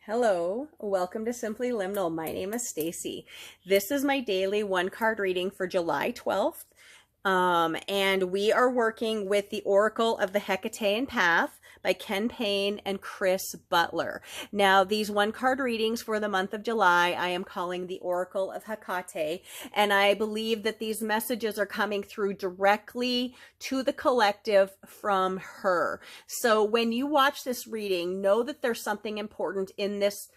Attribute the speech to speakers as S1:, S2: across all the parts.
S1: Hello, welcome to Simply Liminal. My name is Stacy. This is my daily one card reading for July 12th. And we are working with the Oracle of the Hecatean Path by Ken Payne and Chris Butler. Now, these one card readings for the month of July, I am calling the Oracle of Hecate, and I believe that these messages are coming through directly to the collective from her. So when you watch this reading, know that there's something important in this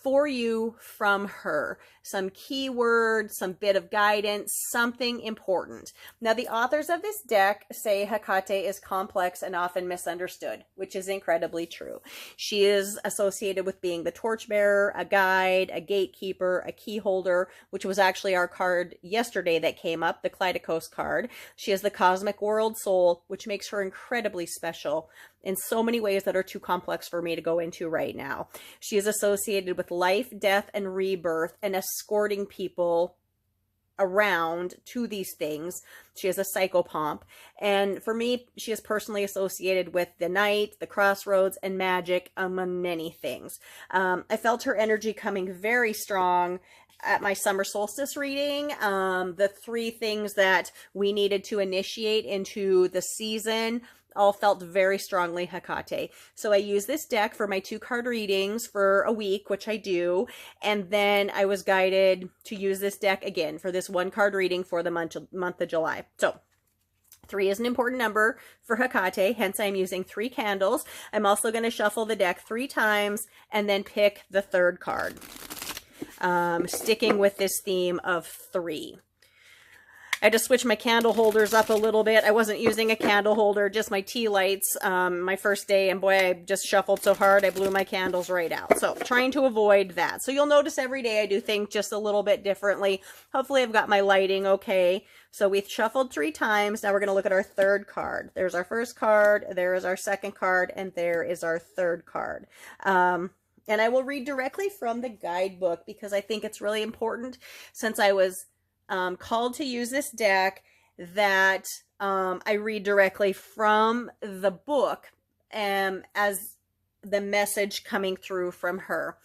S1: for you from her. Some keyword, some bit of guidance, something important. Now, the authors of this deck say Hecate is complex and often misunderstood, which is incredibly true. She is associated with being the torchbearer, a guide, a gatekeeper, a key holder, which was actually our card yesterday that came up, the Kaleidokos card. She is the cosmic world soul, which makes her incredibly special in so many ways that are too complex for me to go into right now. She is associated with life, death, and rebirth, and escorting people around to these things. She is a psychopomp. And for me, she is personally associated with the night, the crossroads, and magic, among many things. I felt her energy coming very strong at my summer solstice reading. The three things that we needed to initiate into the season all felt very strongly Hecate. So I use this deck for my 2-card readings for a week, which I do. And then I was guided to use this deck again for this 1-card reading for the month of July. So 3 is an important number for Hecate, hence I'm using 3 candles. I'm also going to shuffle the deck 3 times and then pick the 3rd card. Sticking with this theme of 3. I just switched my candle holders up a little bit. I wasn't using a candle holder, just my tea lights my first day. And boy, I just shuffled so hard, I blew my candles right out. So trying to avoid that. So you'll notice every day I do things just a little bit differently. Hopefully I've got my lighting okay. So we've shuffled 3 times. Now we're going to look at our 3rd card. There's our 1st card, there is our 2nd card, and there is our 3rd card. And I will read directly from the guidebook because I think it's really important, since I was called to use this deck, that I read directly from the book as the message coming through from her.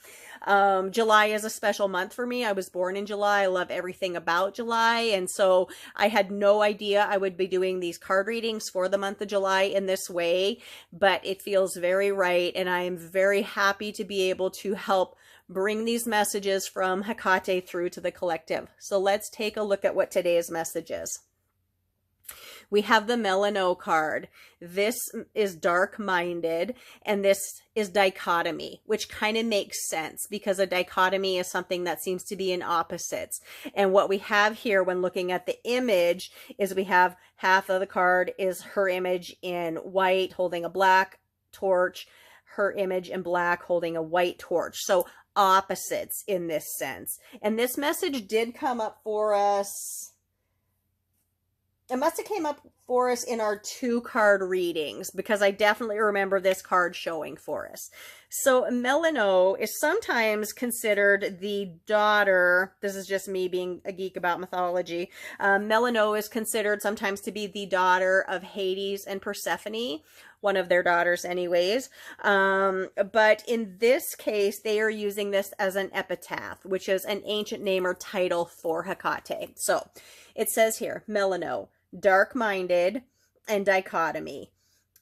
S1: July is a special month for me. I was born in July. I love everything about July. And so I had no idea I would be doing these card readings for the month of July in this way, but it feels very right. And I am very happy to be able to help bring these messages from Hecate through to the collective. So let's take a look at what today's message is. We have the Melano card. This is dark-minded, and this is dichotomy, which kind of makes sense because a dichotomy is something that seems to be in opposites. And what we have here when looking at the image is we have half of the card is her image in white holding a black torch, her image in black holding a white torch. So opposites in this sense. And this message did come up for us. It must have came up for us in our 2-card readings because I definitely remember this card showing for us. So Melano is sometimes considered the daughter. This is just me being a geek about mythology. Melano is considered sometimes to be the daughter of Hades and Persephone, one of their daughters anyways. But in this case, they are using this as an epitaph, which is an ancient name or title for Hecate. So it says here, Melano, dark-minded, and dichotomy.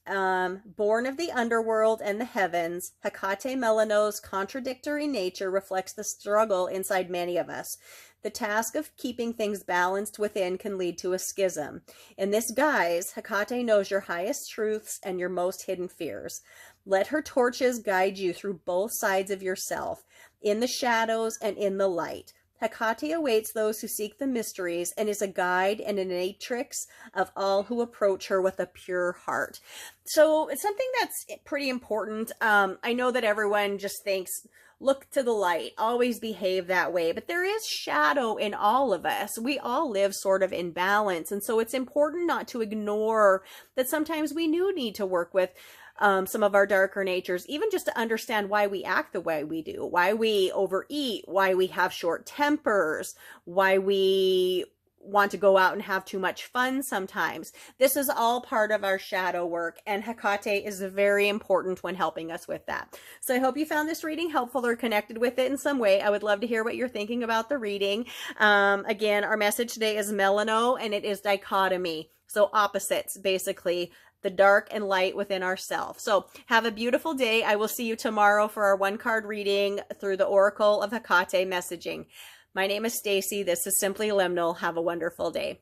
S1: Born of the underworld and the heavens, Hecate Melano's contradictory nature reflects the struggle inside many of us. The task of keeping things balanced within can lead to a schism. In this guise, Hecate knows your highest truths and your most hidden fears. Let her torches guide you through both sides of yourself, in the shadows and in the light. Hecate awaits those who seek the mysteries and is a guide and an matrix of all who approach her with a pure heart. So it's something that's pretty important. I know that everyone just thinks, look to the light, always behave that way, but there is shadow in all of us. We all live sort of in balance. And so it's important not to ignore that sometimes we do need to work with some of our darker natures, even just to understand why we act the way we do, why we overeat, why we have short tempers, why we want to go out and have too much fun sometimes. This is all part of our shadow work, and Hecate is very important when helping us with that. So I hope you found this reading helpful or connected with it in some way. I would love to hear what you're thinking about the reading. Again, our message today is Melano, and it is dichotomy. So opposites, basically, the dark and light within ourselves. So have a beautiful day. I will see you tomorrow for our 1-card reading through the Oracle of Hecate messaging. My name is Stacy. This is Simply Liminal. Have a wonderful day.